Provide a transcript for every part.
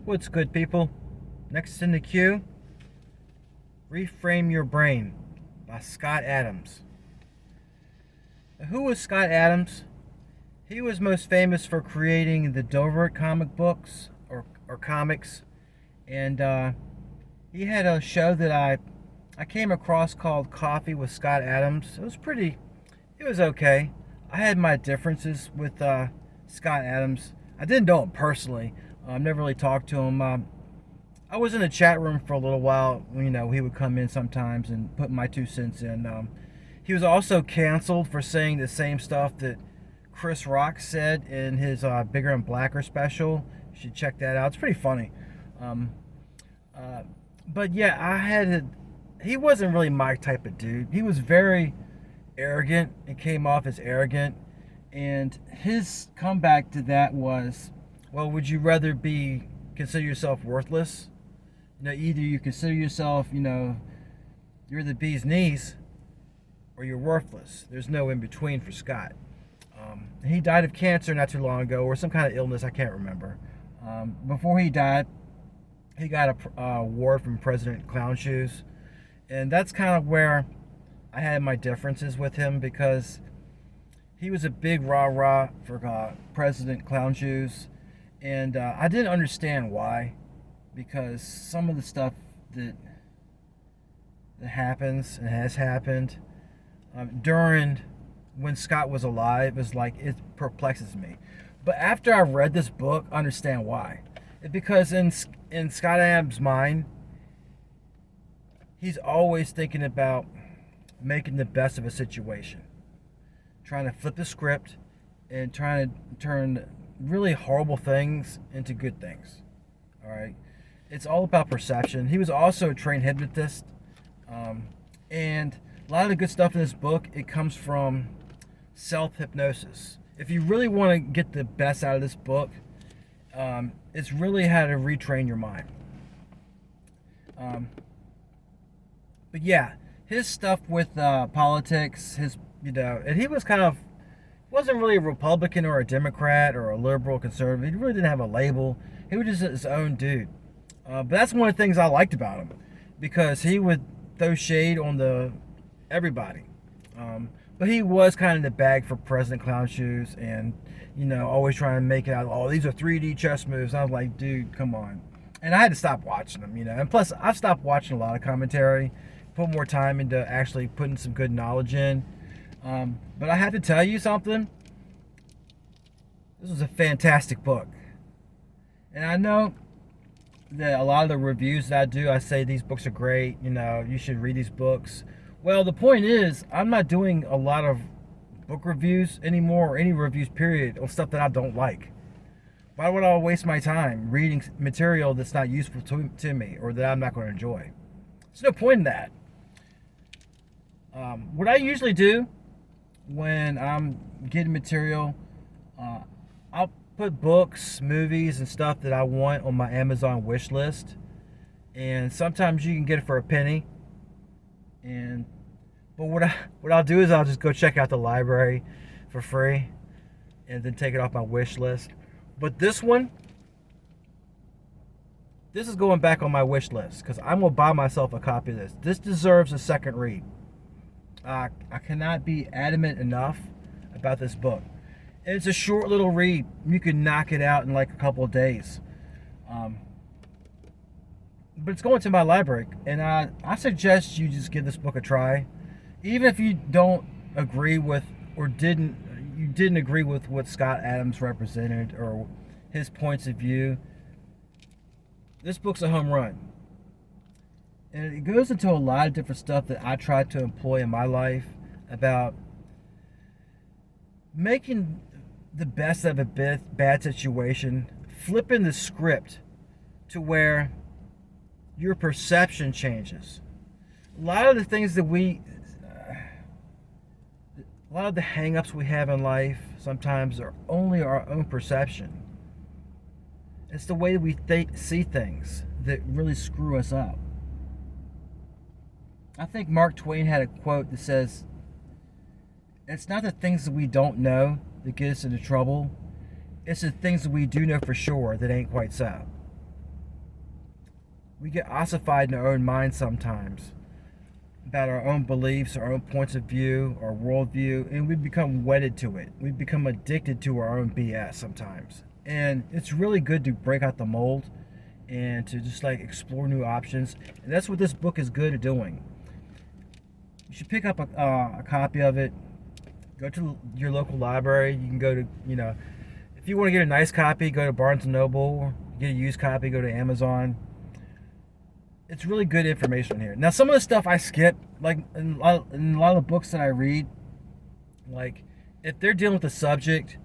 What's good, people? Next in the queue, Reframe Your Brain by Scott Adams. Now, who was Scott Adams? He was most famous for creating the Dover comic books or comics, and he had a show that I came across called Coffee with Scott Adams. It was okay. I had my differences with Scott Adams. I didn't know him personally. Never really talked to him. I was in the chat room for a little while. He would come in sometimes and put my 2 cents in. He was also canceled for saying the same stuff that Chris Rock said in his Bigger and Blacker special. You should check that out. It's pretty funny. Um, uh, but yeah, he wasn't really my type of dude. He was very arrogant and came off as arrogant. And his comeback to that was, well, would you rather consider yourself worthless? Either you consider yourself, you're the bee's knees, or you're worthless. There's no in between for Scott. He died of cancer not too long ago, or some kind of illness, I can't remember. Before he died, he got a award from President Clown Shoes, and that's kind of where I had my differences with him, because he was a big rah-rah for President Clown Shoes, and I didn't understand why, because some of the stuff that happens and has happened during when Scott was alive is like, it perplexes me. But after I read this book, I understand why. Because in Scott Adams' mind, he's always thinking about making the best of a situation, trying to flip the script and trying to turn really horrible things into good things. All right, it's all about perception. He was also a trained hypnotist, and a lot of the good stuff in this book, it comes from self-hypnosis. If you really want to get the best out of this book, it's really how to retrain your mind. But yeah, his stuff with politics, and he was wasn't really a Republican or a Democrat or a liberal conservative. He really didn't have a label. He was just his own dude. But that's one of the things I liked about him, because he would throw shade on everybody. But he was kind of in the bag for President Clown Shoes, and always trying to make it out. Oh, these are 3D chess moves. I was like, dude, come on. And I had to stop watching them. And plus, I've stopped watching a lot of commentary, put more time into actually putting some good knowledge in. But I have to tell you something. This was a fantastic book, and I know that a lot of the reviews that I do, I say these books are great. You should read these books. Well, the point is, I'm not doing a lot of book reviews anymore, or any reviews, period, on stuff that I don't like. Why would I waste my time reading material that's not useful to me, or that I'm not going to enjoy? There's no point in that. What I usually do when I'm getting material, I'll put books, movies, and stuff that I want on my Amazon wish list. And sometimes you can get it for a penny. But what I'll do is I'll just go check out the library for free, and then take it off my wish list. But this is going back on my wish list, because I'm gonna buy myself a copy of this. This deserves a second read. I cannot be adamant enough about this book. And it's a short little read. You can knock it out in like a couple of days. But it's going to my library, and I suggest you just give this book a try. Even if you don't agree with, or you didn't agree with what Scott Adams represented or his points of view, this book's a home run. And it goes into a lot of different stuff that I try to employ in my life, about making the best of a bad situation, flipping the script to where your perception changes. A lot of the things that a lot of the hang-ups we have in life sometimes are only our own perception. It's the way we see things that really screw us up. I think Mark Twain had a quote that says, "It's not the things that we don't know that get us into trouble. It's the things that we do know for sure that ain't quite so." We get ossified in our own minds sometimes about our own beliefs, our own points of view, our worldview, and we become wedded to it. We become addicted to our own BS sometimes. And it's really good to break out the mold and to just like explore new options. And that's what this book is good at doing. You should pick up a copy of it. Go to your local library. You can go to, if you want to get a nice copy, go to Barnes & Noble. Get a used copy, go to Amazon. It's really good information here. Now, some of the stuff I skip, like in a lot of the books that I read, like if they're dealing with a subject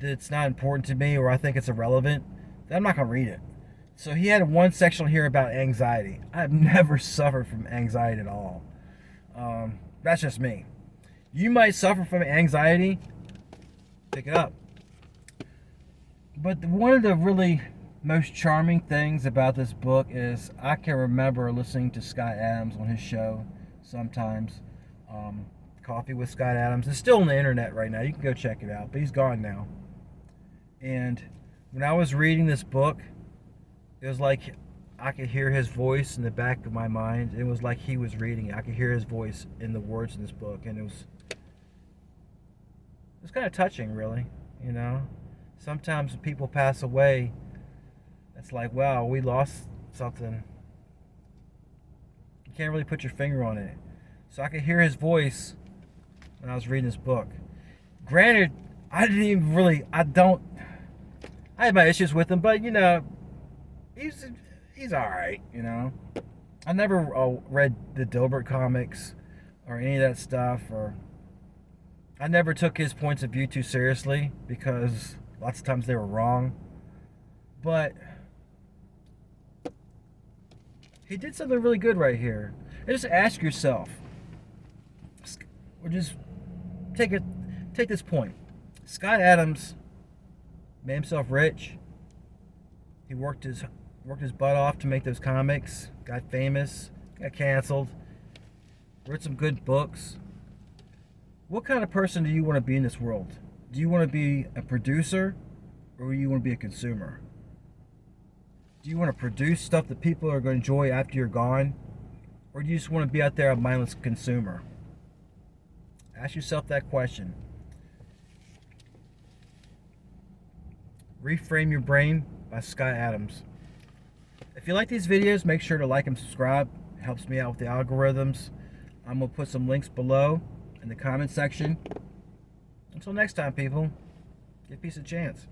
that's not important to me or I think it's irrelevant, then I'm not going to read it. So he had one section here about anxiety. I've never suffered from anxiety at all. That's just me. You might suffer from anxiety. Pick it up. But one of the really most charming things about this book is I can remember listening to Scott Adams on his show sometimes. Coffee with Scott Adams. It's still on the internet right now. You can go check it out, but he's gone now. And when I was reading this book, it was like I could hear his voice in the back of my mind. It was like he was reading it. I could hear his voice in the words in this book, and it was kind of touching, really. Sometimes when people pass away, it's like, wow, we lost something. You can't really put your finger on it. So I could hear his voice when I was reading this book. Granted, I had my issues with him, but he's all right. I never read the Dilbert comics or any of that stuff, or I never took his points of view too seriously because lots of times they were wrong. But he did something really good right here. And just ask yourself, or just take this point. Scott Adams made himself rich. He worked his butt off to make those comics, got famous, got canceled, wrote some good books. What kind of person do you want to be in this world? Do you want to be a producer, or do you want to be a consumer? Do you want to produce stuff that people are going to enjoy after you're gone, or do you just want to be out there a mindless consumer? Ask yourself that question. Reframe Your Brain by Scott Adams. If you like these videos, make sure to like and subscribe. It helps me out with the algorithms. I'm going to put some links below in the comment section. Until next time, people, give peace a chance.